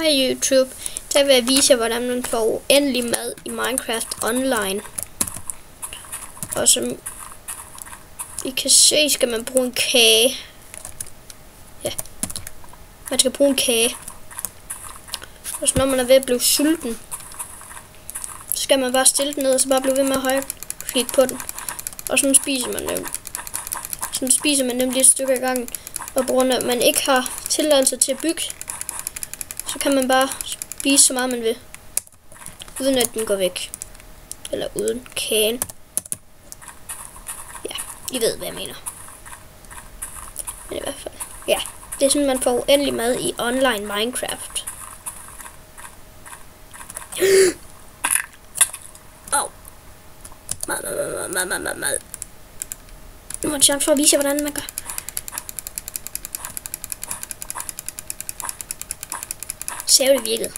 Hej YouTube, der vil jeg vise jer, hvordan man får uendelig mad i Minecraft Online. Og som I kan se, skal man bruge en kage. Ja, man skal bruge en kage. Og så når man er ved at blive sulten, så skal man bare stille den ned, og så bare blive ved med at højreklikke på den. Og sådan spiser man dem. Sådan spiser man nemlig et stykke ad gangen. Og på grund af, at man ikke har tilladelse til at bygge, så kan man bare spise så meget man vil, uden at den går væk. Eller uden kagen. Ja, I ved hvad jeg mener. Men i hvert fald, ja, det er sådan man får uendelig mad i online Minecraft. Åh. Mad. Nu har jeg en chance for at vise jer, hvordan man gør. Ser det virkede.